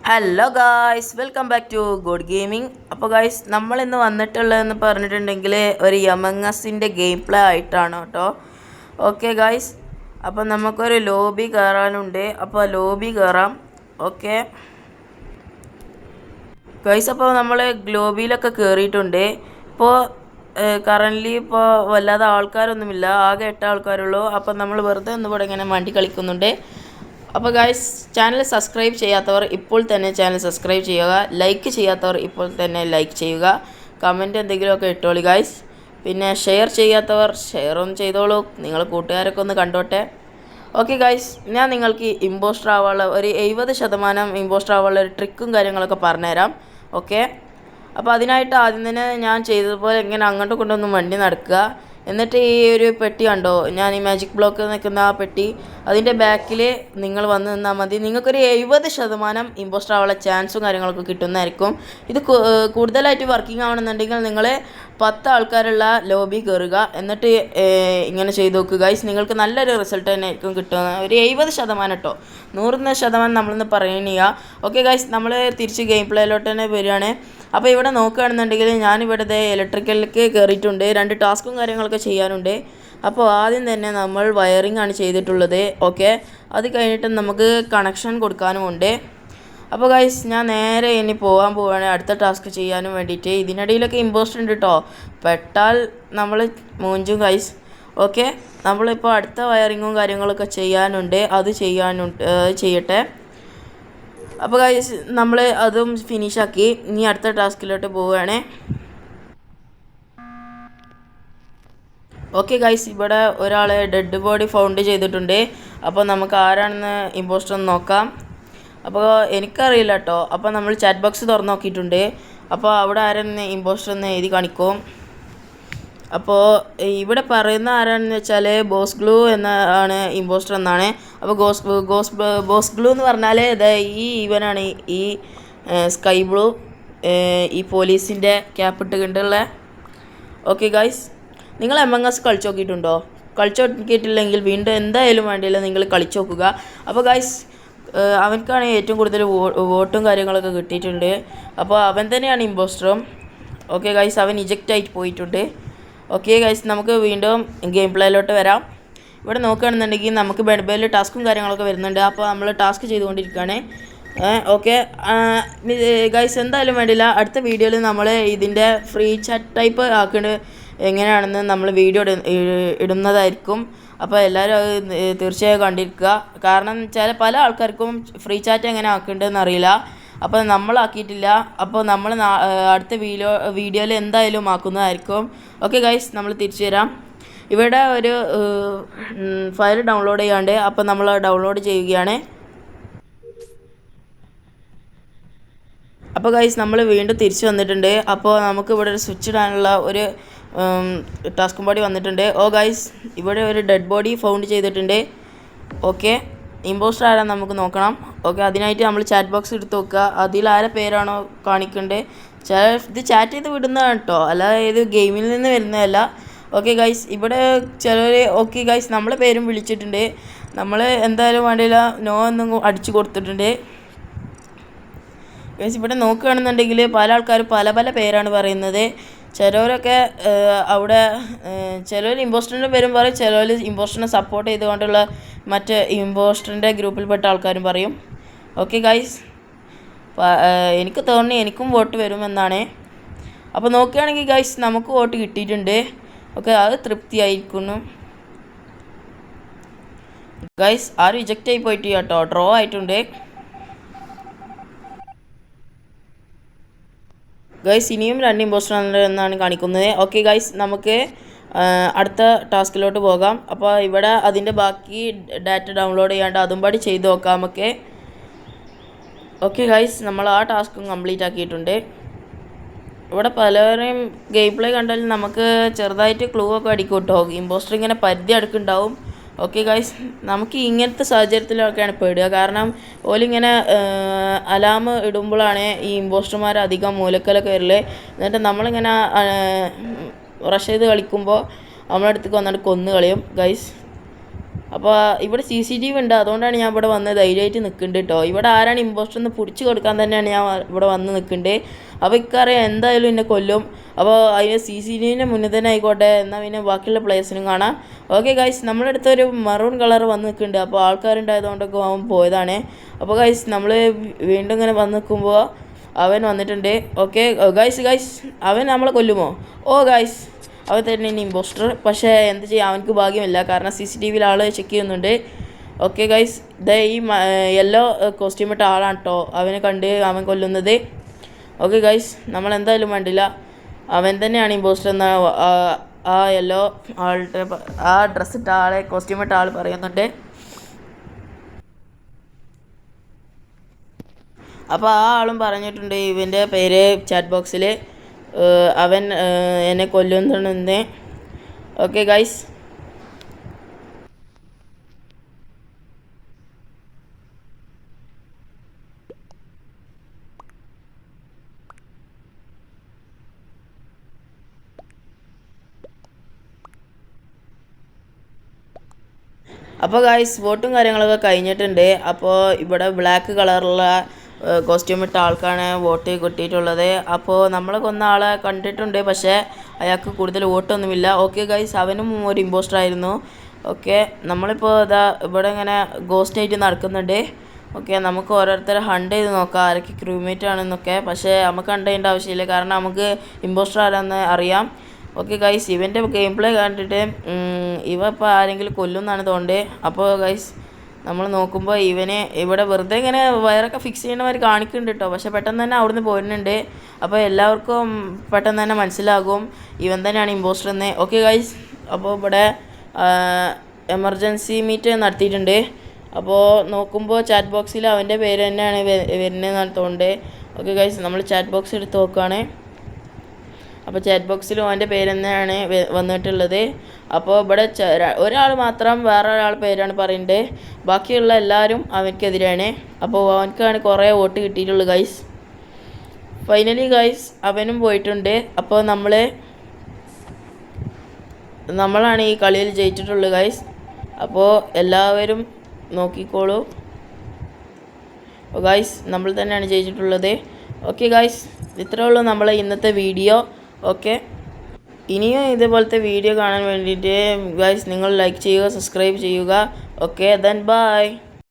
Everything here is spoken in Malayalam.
Hello guys, welcome back to good gaming. അപ്പോൾ ഗായ്സ്, നമ്മളിന്ന് വന്നിട്ടുള്ളതെന്ന് പറഞ്ഞിട്ടുണ്ടെങ്കിൽ ഒരു അമംഗ് അസിൻ്റെ ഗെയിം പ്ലേ ആയിട്ടാണ് കേട്ടോ. ഓക്കെ ഗായ്സ്, അപ്പോൾ നമുക്കൊരു ലോബി കയറാനുണ്ട്. അപ്പോൾ ലോബി കയറാം. ഓക്കെ ഗായ്സ്, അപ്പോൾ നമ്മൾ ലോബിയിലൊക്കെ കയറിയിട്ടുണ്ട്. ഇപ്പോൾ കറൻ്റ്ലി ഇപ്പോൾ വല്ലാതെ ആൾക്കാരൊന്നുമില്ല, ആകെ 8 ആൾക്കാരുള്ളൂ. അപ്പോൾ നമ്മൾ വെറുതെ ഒന്നും ഇവിടെ ഇങ്ങനെ വണ്ടി കളിക്കുന്നുണ്ട്. അപ്പോൾ ഗായ്സ്, ചാനൽ സബ്സ്ക്രൈബ് ചെയ്യാത്തവർ ഇപ്പോൾ തന്നെ ചാനൽ സബ്സ്ക്രൈബ് ചെയ്യുക. ലൈക്ക് ചെയ്യാത്തവർ ഇപ്പോൾ തന്നെ ലൈക്ക് ചെയ്യുക. കമൻറ്റ് എന്തെങ്കിലുമൊക്കെ ഇട്ടോളി ഗായ്സ്. പിന്നെ ഷെയർ ചെയ്യാത്തവർ ഷെയർ ഒന്ന് ചെയ്തോളൂ, നിങ്ങൾ കൂട്ടുകാരൊക്കെ ഒന്ന് കണ്ടോട്ടെ. ഓക്കെ ഗായ്സ്, ഞാൻ നിങ്ങൾക്ക് ഇമ്പോസ്റ്റർ ആവാനുള്ള ഒരു 70% ഇമ്പോസ്റ്റർ ആവാനുള്ള ഒരു ട്രിക്കും കാര്യങ്ങളൊക്കെ പറഞ്ഞുതരാം. ഓക്കെ, അപ്പോൾ അതിനായിട്ട് ആദ്യം തന്നെ ഞാൻ ചെയ്തതുപോലെ ഇങ്ങനെ അങ്ങോട്ടും കൊണ്ടൊന്നും വണ്ടി നടക്കുക. എന്നിട്ട് ഈ ഒരു പെട്ടി കണ്ടോ, ഞാൻ ഈ മാജിക് ബ്ലോക്ക് നിൽക്കുന്ന ആ പെട്ടി, അതിൻ്റെ ബാക്കിൽ നിങ്ങൾ വന്ന് നിന്നാൽ മതി. നിങ്ങൾക്കൊരു 70% ഇമ്പോസ്റ്റർ ആവാനുള്ള ചാൻസും കാര്യങ്ങളൊക്കെ കിട്ടുന്നതായിരിക്കും. ഇത് കൂടുതലായിട്ട് വർക്കിംഗ് ആവണമെന്നുണ്ടെങ്കിൽ നിങ്ങൾ 10 ആൾക്കാരുള്ള ലോബി കയറുക. എന്നിട്ട് ഇങ്ങനെ ചെയ്ത് നോക്കുക ഗൈസ്, നിങ്ങൾക്ക് നല്ലൊരു റിസൾട്ട് തന്നെ ആയിരിക്കും കിട്ടുക. ഒരു 70% കേട്ടോ, 100% നമ്മളൊന്ന് പറയുക. ഓക്കെ ഗൈസ്, നമ്മൾ തിരിച്ച് ഗെയിം പ്ലേയിലോട്ട് തന്നെ വരികയാണ്. അപ്പോൾ ഇവിടെ നോക്കുകയാണെന്നുണ്ടെങ്കിൽ ഞാനിവിടെ ഇലക്ട്രിക്കലിലേക്ക് കയറിയിട്ടുണ്ട്. 2 ടാസ്കും കാര്യങ്ങളൊക്കെ ചെയ്യാനുണ്ട്. അപ്പോൾ ആദ്യം തന്നെ നമ്മൾ വയറിംഗ് ആണ് ചെയ്തിട്ടുള്ളത്. ഓക്കെ, അത് കഴിഞ്ഞിട്ട് നമുക്ക് കണക്ഷൻ കൊടുക്കാനുമുണ്ട്. അപ്പോൾ ഗൈസ്, ഞാൻ നേരെ ഇനി പോവുകയാണ് അടുത്ത ടാസ്ക് ചെയ്യാനും വേണ്ടിയിട്ട്. ഇതിനിടയിലൊക്കെ ഇമ്പോസ്റ്റർ ഉണ്ട് കേട്ടോ, പെട്ടാൽ നമ്മൾ മൂഞ്ചും ഗൈസ്. ഓക്കെ, നമ്മളിപ്പോൾ അടുത്ത വയറിങ്ങും കാര്യങ്ങളൊക്കെ ചെയ്യാനുണ്ട്, അത് ചെയ്യട്ടെ. അപ്പോൾ ഗൈസ്, നമ്മൾ അതും ഫിനിഷാക്കി ഇനി അടുത്ത ടാസ്കിലോട്ട് പോവുകയാണ്. ഓക്കെ ഗൈസ്, ഇവിടെ ഒരാൾ ഡെഡ് ബോഡി ഫൗണ്ട് ചെയ്തിട്ടുണ്ട്. അപ്പോൾ നമുക്ക് ആരാണെന്ന് ഇമ്പോസ്റ്റർ ഒന്ന് നോക്കാം. അപ്പോൾ എനിക്കറിയില്ല കേട്ടോ. അപ്പോൾ നമ്മൾ ചാറ്റ് ബോക്സ് തുറന്ന് നോക്കിയിട്ടുണ്ട്. അപ്പോൾ അവിടെ ആരെന്ന് ഇമ്പോസ്റ്റർ എന്ന് എഴുതി കാണിക്കും. അപ്പോൾ ഇവിടെ പറയുന്ന ആരാണെന്ന് വെച്ചാൽ ബോസ് ഗ്ലൂ ആണ് ഇമ്പോസ്റ്റർ എന്നാണ്. അപ്പോൾ ബോസ് ഗ്ലൂ എന്ന് പറഞ്ഞാൽ ഈ ഇവനാണ്, ഈ സ്കൈ ബ്ലൂ, ഈ പോലീസിൻ്റെ ക്യാപ്പ് ഇട്ടുകൊണ്ടുള്ള. ഓക്കെ ഗൈസ്, നിങ്ങൾ അമംഗ് അസ് കളിച്ച് നോക്കിയിട്ടുണ്ടോ? കളിച്ച് നോക്കിയിട്ടില്ലെങ്കിൽ വീണ്ടും എന്തായാലും വേണ്ടിയില്ല, നിങ്ങൾ കളിച്ച് നോക്കുക. അപ്പോൾ ഗൈസ്, അവനക്കാണ് ഏറ്റവും കൂടുതൽ വോട്ടും കാര്യങ്ങളൊക്കെ കിട്ടിയിട്ടുണ്ട്. അപ്പോൾ അവൻ തന്നെയാണ് ഇമ്പോസ്റ്ററും. ഓക്കെ ഗൈസ്, അവൻ ഇജക്റ്റ് ആയിട്ട് പോയിട്ടുണ്ട്. ഓക്കെ ഗൈസ്, നമുക്ക് വീണ്ടും ഗെയിം പ്ലേയിലോട്ട് വരാം. ഇവിടെ നോക്കുകയാണെന്നുണ്ടെങ്കിൽ നമുക്ക് ബെഡ്ബേയിൽ ടാസ്കും കാര്യങ്ങളൊക്കെ വരുന്നുണ്ട്. അപ്പോൾ നമ്മൾ ടാസ്ക് ചെയ്തുകൊണ്ടിരിക്കുകയാണ്. ഓക്കെ ഗൈസ്, എന്തായാലും വേണ്ടില്ല, അടുത്ത വീഡിയോയിൽ നമ്മൾ ഇതിൻ്റെ ഫ്രീ ചാറ്റ് ടൈപ്പ് ആക്കേണ്ടത് എങ്ങനെയാണെന്ന് നമ്മൾ വീഡിയോ ഇടുന്നതായിരിക്കും. അപ്പോൾ എല്ലാവരും അത് തീർച്ചയായും കണ്ടിരിക്കുക. കാരണം പല ആൾക്കാർക്കും ഫ്രീ ചാറ്റ് എങ്ങനെ ആക്കേണ്ടതെന്ന് അറിയില്ല. അപ്പോൾ നമ്മളാക്കിയിട്ടില്ല. അപ്പോൾ നമ്മൾ അടുത്ത വീഡിയോയിൽ എന്തായാലും ആക്കുന്നതായിരിക്കും. ഓക്കെ ഗൈസ്, നമ്മൾ തിരിച്ചു തരാം. ഇവിടെ ഒരു ഫയൽ ഡൗൺലോഡ് ചെയ്യാണ്ട്, അപ്പോൾ നമ്മൾ ഡൗൺലോഡ് ചെയ്യുകയാണ്. അപ്പോൾ ഗൈസ്, നമ്മൾ വീണ്ടും തിരിച്ചു വന്നിട്ടുണ്ട്. അപ്പോൾ നമുക്ക് ഇവിടെ ഒരു സ്വിച്ച് ഇടാനുള്ള ഒരു ടാസ്കും ബോഡി വന്നിട്ടുണ്ട്. ഓ ഗൈസ്, ഇവിടെ ഒരു ഡെഡ് ബോഡി ഫൗണ്ട് ചെയ്തിട്ടുണ്ട്. ഓക്കെ, ഇമ്പോസ്റ്റർ ആരാന്ന് നമുക്ക് നോക്കണം. ഓക്കെ, അതിനായിട്ട് നമ്മൾ ചാറ്റ് ബോക്സ് എടുത്ത് നോക്കുക. അതിൽ ആരെ പേരാണോ കാണിക്കേണ്ടത്, ഇത് ചാറ്റ് ചെയ്ത് വിടുന്നതാണ് കേട്ടോ, അല്ലാതെ ഏത് ഗെയിമിൽ നിന്ന് വരുന്നതല്ല. ഓക്കെ ഗൈസ്, ഇവിടെ ചിലർ ഓക്കെ ഗൈസ് നമ്മളെ പേരും വിളിച്ചിട്ടുണ്ട്. നമ്മൾ എന്തായാലും വേണ്ടിയില്ല, നോ എന്നും അടിച്ചു കൊടുത്തിട്ടുണ്ട്. ഗൈസ്, ഇവിടെ നോക്കുകയാണെന്നുണ്ടെങ്കിൽ പല ആൾക്കാരും പല പേരാണ് പറയുന്നത്. ചിലവരൊക്കെ അവിടെ ചിലർ ഇമ്പോസ്റ്ററിൻ്റെ പേരും പറയും, ചിലർ ഇമ്പോസ്റ്ററിനെ സപ്പോർട്ട് ചെയ്തുകൊണ്ടുള്ള മറ്റ് ഇമ്പോസ്റ്ററിൻ്റെ ഗ്രൂപ്പിൽപ്പെട്ട ആൾക്കാരും പറയും. ഓക്കെ ഗൈസ്, എനിക്ക് തോന്നി എനിക്കും വോട്ട് വരുമെന്നാണ്. അപ്പോൾ നോക്കുകയാണെങ്കിൽ ഗൈസ്, നമുക്ക് വോട്ട് കിട്ടിയിട്ടുണ്ട്. ഓക്കെ, അത് തൃപ്തിയായിരിക്കുന്നു. ഗൈസ്, ആരും റിജക്റ്റ് ആയി പോയിട്ട് കേട്ടോ, ഡ്രോ ആയിട്ടുണ്ട്. ഗൈസ്, ഇനിയും 2 ഇമ്പോസ്റ്റർ എന്നാണ് കാണിക്കുന്നത്. ഓക്കെ ഗൈസ്, നമുക്ക് അടുത്ത ടാസ്കിലോട്ട് പോകാം. അപ്പോൾ ഇവിടെ അതിൻ്റെ ബാക്കി ഡാറ്റ ഡൗൺലോഡ് ചെയ്യാണ്ട് അതും പാടി ചെയ്ത് നോക്കാം നമുക്ക്. ഓക്കെ ഗൈസ്, നമ്മൾ ആ ടാസ്കും കംപ്ലീറ്റ് ആക്കിയിട്ടുണ്ട്. ഇവിടെ പലരെയും ഗെയിം പ്ലേ കണ്ടാൽ നമുക്ക് ചെറുതായിട്ട് ക്ലൂ ഒക്കെ അടിക്കും കേട്ടോ. ഇമ്പോസ്റ്റർ ഇങ്ങനെ പരിധി അടുക്കുണ്ടാവും. ഓക്കെ ഗൈസ്, നമുക്ക് ഇങ്ങനത്തെ സാഹചര്യത്തിലൊക്കെയാണ് പേടുക. കാരണം ഓലിങ്ങനെ അലാം ഇടുമ്പോഴാണ് ഈ ഇമ്പോസ്റ്റർമാർ അധികം മൂലക്കലൊക്കെ വരല്. എന്നിട്ട് നമ്മളിങ്ങനെ റഷ് ചെയ്ത് കളിക്കുമ്പോൾ നമ്മളെ അടുത്തേക്ക് വന്നിട്ട് കൊന്നു കളയും ഗൈസ്. അപ്പോൾ ഇവിടെ CCTV ഉണ്ട്, അതുകൊണ്ടാണ് ഞാൻ ഇവിടെ വന്ന് ധൈര്യമായിട്ട് നിൽക്കുന്നുണ്ട് കേട്ടോ. ഇവിടെ ആരാണ് ഇമ്പോസ്റ്റർ എന്ന് പിടിച്ച് കൊടുക്കാൻ തന്നെയാണ് ഞാൻ ഇവിടെ വന്ന് നിൽക്കുന്നുണ്ട്. അപ്പോൾ ഇക്കറിയാം എന്തായാലും എന്നെ കൊല്ലും. അപ്പോൾ അതിന് CCTVൻ്റെ മുന്നിൽ തന്നെ ആയിക്കോട്ടെ, എന്നാൽ പിന്നെ ബാക്കിയുള്ള പ്ലേസിനും കാണാം. ഓക്കെ ഗൈസ്, നമ്മുടെ അടുത്തൊരു മറൂൺ കളർ വന്ന് നിൽക്കുന്നുണ്ട്. അപ്പോൾ ആൾക്കാരുണ്ടായതുകൊണ്ടൊക്കെ അവൻ പോയതാണ്. അപ്പോൾ ഗൈസ് നമ്മൾ വീണ്ടും ഇങ്ങനെ വന്ന് നിൽക്കുമ്പോൾ അവൻ വന്നിട്ടുണ്ട്. ഓക്കെ ഗൈസ് അവൻ നമ്മളെ കൊല്ലുമോ? ഓ ഗൈസ്, അവൻ തന്നെ ഇനി ഇമ്പോസ്റ്റർ. പക്ഷേ എന്ത് ചെയ്യാം, അവനക്ക് ഭാഗ്യമില്ല, കാരണം CCTVയിൽ ആൾ ചെക്ക് ചെയ്യുന്നുണ്ട്. ഓക്കെ ഗൈസ്, ഇതേ ഈ യെല്ലോ കോസ്റ്റ്യൂം ഇട്ട ആളാണ് കേട്ടോ അവനെ കണ്ട് അവൻ കൊല്ലുന്നത്. ഓക്കെ ഗൈസ്, നമ്മൾ എന്തായാലും വേണ്ടില്ല, അവൻ തന്നെയാണ് ഇമ്പോസ്റ്റർ എന്ന ആ യെല്ലോ ആളുടെ ആ ഡ്രസ്സ് ഇട്ട ആളെ കോസ്റ്റ്യൂം ഇട്ട ആൾ പറയുന്നുണ്ട്. അപ്പോൾ ആ ആളും പറഞ്ഞിട്ടുണ്ട് ഇവൻ്റെ പേര് ചാറ്റ് ബോക്സിൽ, അവൻ എന്നെ കൊല്ലുന്നുണ്ടെന്ന്. ഓക്കെ ഗൈസ്, അപ്പോൾ ഗൈസ് വോട്ടും കാര്യങ്ങളൊക്കെ കഴിഞ്ഞിട്ടുണ്ട്. അപ്പോൾ ഇവിടെ ബ്ലാക്ക് കളറുള്ള കോസ്റ്റ്യൂം ഇട്ട ആൾക്കാണ് വോട്ട് കിട്ടിയിട്ടുള്ളത്. അപ്പോൾ നമ്മൾ കൊന്ന ആളെ കണ്ടിട്ടുണ്ട്, പക്ഷേ അയാൾക്ക് കൂടുതൽ വോട്ടൊന്നുമില്ല. ഓക്കെ ഗൈസ്, അവനും ഒരു ഇമ്പോസ്റ്റർ ആയിരുന്നു. ഓക്കെ, നമ്മളിപ്പോൾ ഇതാ ഇവിടെ ഇങ്ങനെ ഗോസ്റ്റ് ആയിട്ട് നടക്കുന്നുണ്ട്. ഓക്കെ, നമുക്ക് ഓരോരുത്തരെ ഹണ്ട് ചെയ്ത് നോക്കാം ആരൊക്കെ ക്രൂമേറ്റ് ആണെന്നൊക്കെ. പക്ഷേ നമുക്ക് ഹണ്ട് ചെയ്യേണ്ട ആവശ്യമില്ല, കാരണം നമുക്ക് ഇമ്പോസ്റ്റർ ആരാന്ന് അറിയാം. ഓക്കെ ഗൈസ്, ഇവൻ്റെ ഗെയിം പ്ലേ കണ്ടിട്ട് ഇവ ഇപ്പോൾ ആരെങ്കിലും കൊല്ലുമെന്നാണ് തോന്നുന്നത്. അപ്പോൾ ഗൈസ് നമ്മൾ നോക്കുമ്പോൾ ഇവനെ ഇവിടെ വെറുതെ ഇങ്ങനെ വയറൊക്കെ ഫിക്സ് ചെയ്യണവർ കാണിക്കുന്നുണ്ട് കേട്ടോ, പക്ഷേ പെട്ടെന്ന് തന്നെ അവിടുന്ന് പോരുന്നുണ്ട്. അപ്പോൾ എല്ലാവർക്കും പെട്ടെന്ന് തന്നെ മനസ്സിലാകും ഇവൻ തന്നെയാണ് ഇമ്പോസ്റ്റർ എന്ന്. ഓക്കെ ഗൈസ്, അപ്പോൾ ഇവിടെ എമർജൻസി മീറ്റ് നടത്തിയിട്ടുണ്ട്. അപ്പോൾ നോക്കുമ്പോൾ ചാറ്റ് ബോക്സിൽ അവൻ്റെ പേര് തന്നെയാണ് വരുന്നതെന്നാണ് തോന്നുന്നത്. ഓക്കെ ഗൈസ്, നമ്മൾ ചാറ്റ് ബോക്സ് എടുത്ത് നോക്കുകയാണ്. അപ്പോൾ ചാറ്റ് ബോക്സിലും അവൻ്റെ പേര് തന്നെയാണ് വന്നിട്ടുള്ളത്. അപ്പോൾ ഇവിടെ ഒരാൾ മാത്രം വേറെ ഒരാൾ പേരാണ് പറയുന്നത്, ബാക്കിയുള്ള എല്ലാവരും അവനക്കെതിരാണ്. അപ്പോൾ അവനക്കാണ് കുറേ വോട്ട് കിട്ടിയിട്ടുള്ളൂ ഗൈസ്. ഫൈനലി ഗൈസ് അവനും പോയിട്ടുണ്ട്. അപ്പോൾ നമ്മളാണ് ഈ കളിയിൽ ജയിച്ചിട്ടുള്ളത് ഗൈസ്. അപ്പോൾ എല്ലാവരും നോക്കിക്കോളൂ. ഗൈസ് നമ്മൾ തന്നെയാണ് ജയിച്ചിട്ടുള്ളത്. ഓക്കെ ഗൈസ്, ഇത്രയേ ഉള്ളൂ നമ്മളെ ഇന്നത്തെ വീഡിയോ. ഓക്കെ, ഇനിയും ഇതുപോലത്തെ വീഡിയോ കാണാൻ വേണ്ടിയിട്ട് ഗൈസ് നിങ്ങൾ ലൈക്ക് ചെയ്യുക, സബ്സ്ക്രൈബ് ചെയ്യുക. Okay, then bye.